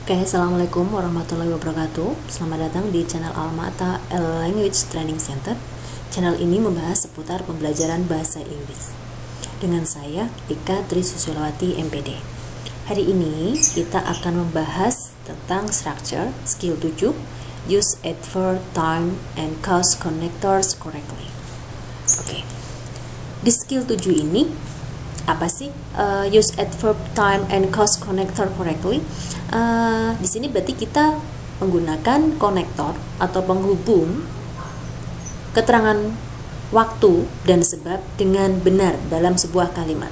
Oke, Assalamualaikum warahmatullahi wabarakatuh. Selamat datang di channel Almata Language Training Center. Channel ini membahas seputar pembelajaran bahasa Inggris. Dengan saya, Ika Tri Susilawati, MPD. Hari ini kita akan membahas tentang structure, skill 7, use adverb, time, and cause connectors correctly. Oke, di skill 7 ini, apa sih use adverb, time, and cause connector correctly? Di sini berarti kita menggunakan konektor atau penghubung keterangan waktu dan sebab dengan benar dalam sebuah kalimat.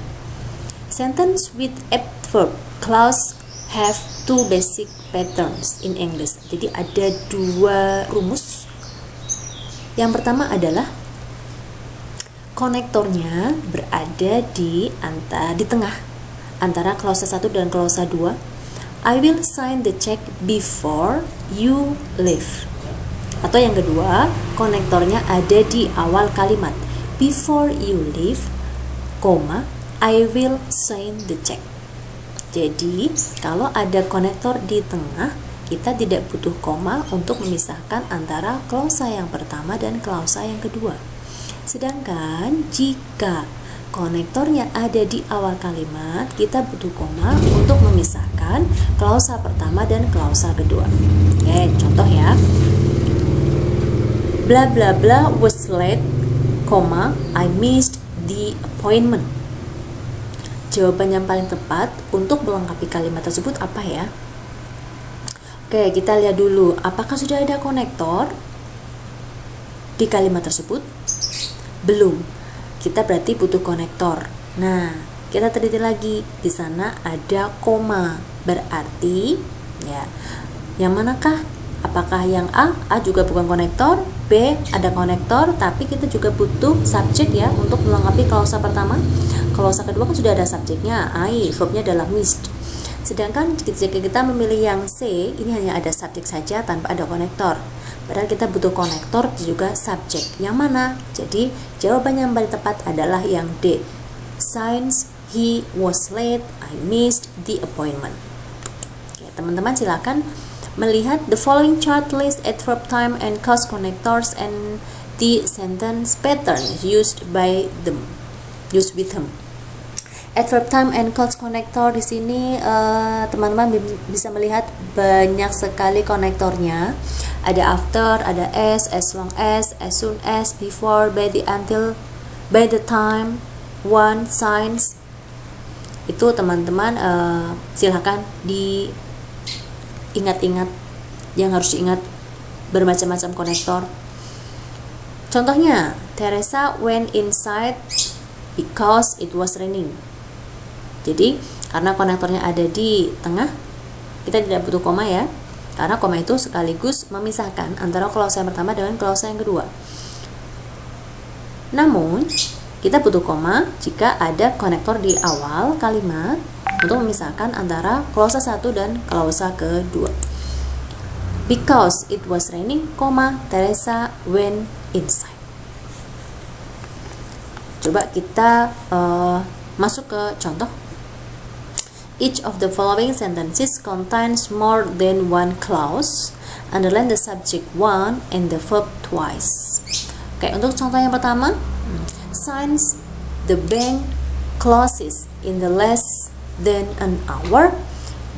Sentence with adverb clause have two basic patterns in English. Jadi ada dua rumus. Yang pertama adalah konektornya berada di tengah antara klausa 1 dan klausa 2. I will sign the check before you leave. Atau yang kedua, konektornya ada di awal kalimat. Before you leave, I will sign the check. Jadi, kalau ada konektor di tengah, kita tidak butuh koma untuk memisahkan antara klausa yang pertama dan klausa yang kedua. Sedangkan jika konektornya ada di awal kalimat, kita butuh koma untuk memisahkan klausa pertama dan klausa kedua. Oke, contoh ya. Bla bla bla was late, I missed the appointment. Jawaban yang paling tepat untuk melengkapi kalimat tersebut apa ya? Oke, kita lihat dulu apakah sudah ada konektor di kalimat tersebut? Belum. Kita berarti butuh konektor. Nah, kita teliti lagi. Di sana ada koma. Berarti ya, yang manakah? Apakah yang A? A juga bukan konektor. B ada konektor, tapi kita juga butuh subjek ya untuk melengkapi klausa pertama. Klausa kedua kan sudah ada subjeknya, I, verbnya adalah missed. Sedangkan jika kita memilih yang C, ini hanya ada subjek saja tanpa ada konektor. Padahal kita butuh konektor juga subjek. Yang mana? Jadi jawaban yang paling tepat adalah yang D. Since he was late, I missed the appointment. Oke, teman-teman silakan melihat the following chart list adverb, time, and cause connectors and the sentence pattern used with them. Adverb, time, and cause connector di sini teman-teman bisa melihat banyak sekali konektornya. Ada after, ada as long as soon as, before, by the, until, by the time, one, since. Itu teman-teman silakan diingat-ingat, yang harus diingat bermacam-macam konektor. Contohnya, Teresa went inside because it was raining. Jadi karena konektornya ada di tengah, kita tidak butuh koma ya, karena koma itu sekaligus memisahkan antara klausa yang pertama dengan klausa yang kedua. Namun kita butuh koma jika ada konektor di awal kalimat untuk memisahkan antara klausa 1 dan klausa kedua. Because it was raining, Teresa went inside. Coba kita masuk ke contoh. Each of the following sentences contains more than one clause. Underline the subject one and the verb twice. Oke, untuk contoh yang pertama, since the bank closes in the less than an hour,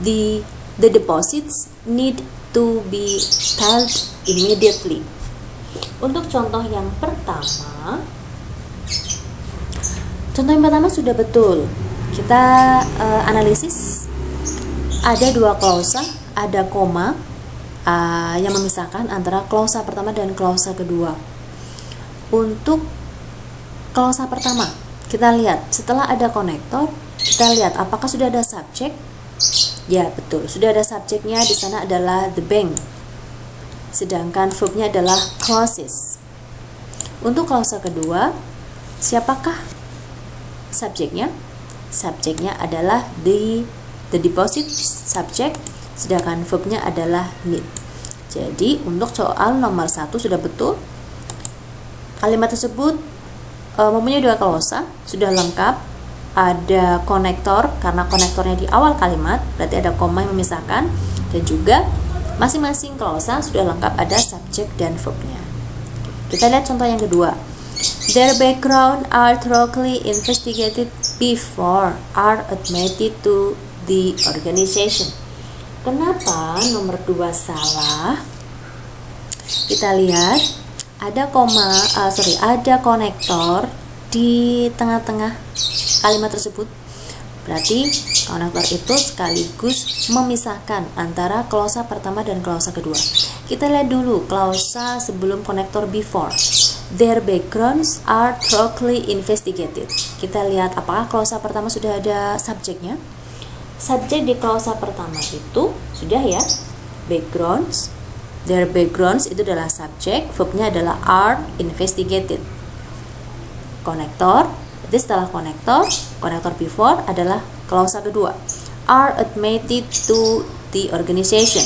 the deposits need to be paid immediately. Untuk contoh yang pertama sudah betul. Kita analisis, ada dua klausa, ada koma yang memisahkan antara klausa pertama dan klausa kedua. Untuk klausa pertama, kita lihat setelah ada konektor, kita lihat apakah sudah ada subjek. Ya betul, sudah ada subjeknya. Di sana adalah the bank, sedangkan verbnya adalah closes. Untuk klausa kedua, siapakah subjeknya? Subjeknya adalah the deposit subject, sedangkan verbnya adalah need. Jadi untuk soal nomor 1 sudah betul. Kalimat tersebut mempunyai dua klausa, sudah lengkap. Ada konektor, karena konektornya di awal kalimat, berarti ada koma yang memisahkan. Dan juga masing-masing klausa sudah lengkap ada subjek dan verbnya. Kita lihat contoh yang kedua. Their background are thoroughly investigated before are admitted to the organization. Kenapa nomor 2 salah? Kita lihat ada ada konektor di tengah-tengah kalimat tersebut. Berarti konektor itu sekaligus memisahkan antara klausa pertama dan klausa kedua. Kita lihat dulu klausa sebelum konektor before. Their backgrounds are thoroughly investigated. Kita lihat apakah klausa pertama sudah ada subjeknya. Subjek di klausa pertama itu sudah ya, backgrounds. Their backgrounds itu adalah subjek, verbnya adalah are investigated. Konektor, jadi setelah konektor before adalah klausa kedua, are admitted to the organization.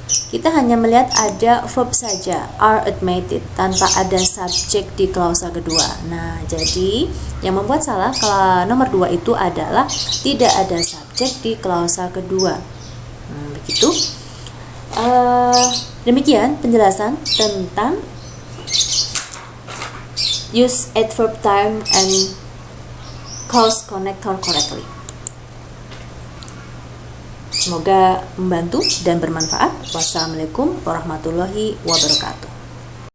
Kita hanya melihat ada verb saja, are admitted, tanpa ada subjek di klausa kedua. Nah, jadi yang membuat salah kalau nomor 2 itu adalah tidak ada subjek di klausa kedua. Begitu. Demikian penjelasan tentang use adverb time and cause connector correctly. Semoga membantu dan bermanfaat. Wassalamualaikum warahmatullahi wabarakatuh.